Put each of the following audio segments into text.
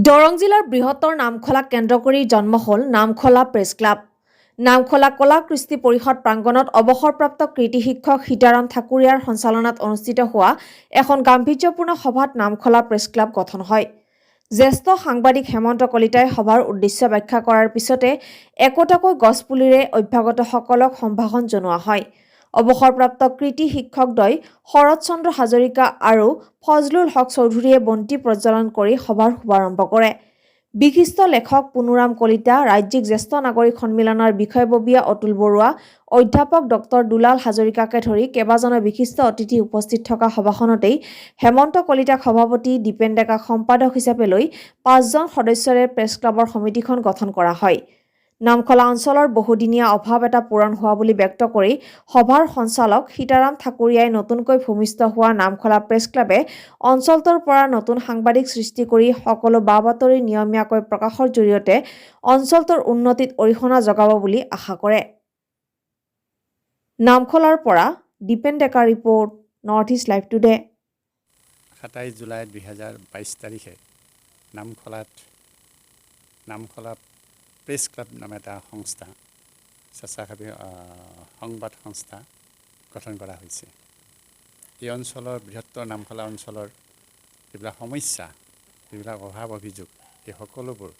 দৰং জিলাৰ বৃহত্তৰ নামখলাক কেন্দ্ৰ কৰি জন্ম হ'ল নামখলা প্ৰেছ ক্লাব। নামখলা কলা কৃষ্টি পৰিষদ প্ৰাংগণত অৱসৰপ্ৰাপ্ত কৃতি শিক্ষক সীতাৰাম ঠাকুৰীয়াৰ সঞ্চালনাত অনুষ্ঠিত হোৱা এখন গাম্ভীৰ্যপূৰ্ণ সভাত নামখলা প্ৰেছ ক্লাব গঠন হয়। জ্যেষ্ঠ সাংবাদিক হেমন্ত কলিতাই সভাৰ উদ্দেশ্য ব্যাখ্যা কৰাৰ পিছতে একোটাকৈ গছপুলিৰে অভ্যাগতসকলক সম্ভাষণ জনোৱা হয়। অৱসৰপ্ৰাপ্ত কৃতি শিক্ষকদ্বয় শৰৎ চন্দ্ৰ হাজৰিকা আৰু ফজলুল হক চৌধুৰীয়ে বন্তি প্ৰজ্বলন কৰি সভাৰ শুভাৰম্ভ কৰে। বিশিষ্ট লেখক পুনুৰাম কলিতা, ৰাজ্যিক জ্যেষ্ঠ নাগৰিক সন্মিলনৰ বিষয়ববীয়া অতুল বৰুৱা, অধ্যাপক ডক্টৰ দুলাল হাজৰিকাকে ধৰি কেইবাজনো বিশিষ্ট অতিথি উপস্থিত থকা সভাখনতেই হেমন্ত কলিতাক সভাপতি, দীপেন ডেকাক সম্পাদক হিচাপে লৈ ৫জন সদস্যৰে প্ৰেছ ক্লাবৰ সমিতিখন গঠন কৰা হয়। নামখলা অঞ্চলৰ বহুদিনীয়া অভাৱ এটা পূৰণ হোৱা বুলি ব্যক্ত কৰি সভাৰ সঞ্চালক সীতাৰাম ঠাকুৰীয়াই নতুনকৈ ভূমিষ্ঠ হোৱা নামখলা প্ৰেছ ক্লাবে অঞ্চলটোৰ পৰা নতুন সাংবাদিক সৃষ্টি কৰি সকলো বা-বাতৰি নিয়মীয়াকৈ প্ৰকাশৰ জৰিয়তে অঞ্চলটোৰ উন্নতিত অৰিহণা যোগাব বুলি আশা কৰে। নামখলাৰ পৰা Dipen Deka report, north east live today. ২৭ July ২০২২ তাৰিখে নামখলা প্ৰেছ ক্লাব নামে এটা সংস্থা, স্বেচ্ছাসেৱী সংবাদ সংস্থা গঠন কৰা হৈছে। এই অঞ্চলৰ বৃহত্তৰ নামখলা অঞ্চলৰ যিবিলাক সমস্যা, যিবিলাক অভাৱ অভিযোগ, এই সকলোবোৰ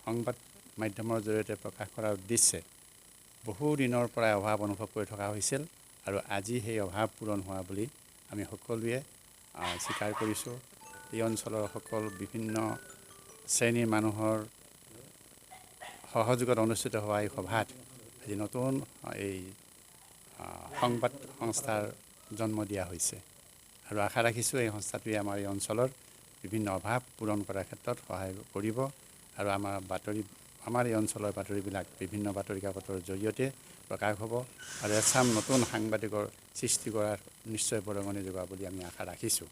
সংবাদ মাধ্যমৰ জৰিয়তে প্ৰকাশ কৰাৰ উদ্দেশ্যে বহু দিনৰ পৰাই অভাৱ অনুভৱ কৰি থকা হৈছিল আৰু আজি সেই অভাৱ পূৰণ হোৱা বুলি আমি সকলোৱে স্বীকাৰ কৰিছোঁ। এই অঞ্চলৰ সকলো বিভিন্ন শ্ৰেণীৰ মানুহৰ সহযোগত অনুষ্ঠিত হোৱা এই সভাত আজি নতুন এই সংবাদ সংস্থাৰ জন্ম দিয়া হৈছে আৰু আশা ৰাখিছোঁ এই সংস্থাটোৱে আমাৰ এই অঞ্চলৰ বিভিন্ন অভাৱ পূৰণ কৰাৰ ক্ষেত্ৰত সহায় কৰিব আৰু আমাৰ এই অঞ্চলৰ বাতৰিবিলাক বিভিন্ন বাতৰি কাকতৰ জৰিয়তে প্ৰকাশ হ'ব আৰু এচাম নতুন সাংবাদিকৰ সৃষ্টি কৰাৰ নিশ্চয় বৰঙণি যোগাব বুলি আমি আশা ৰাখিছোঁ।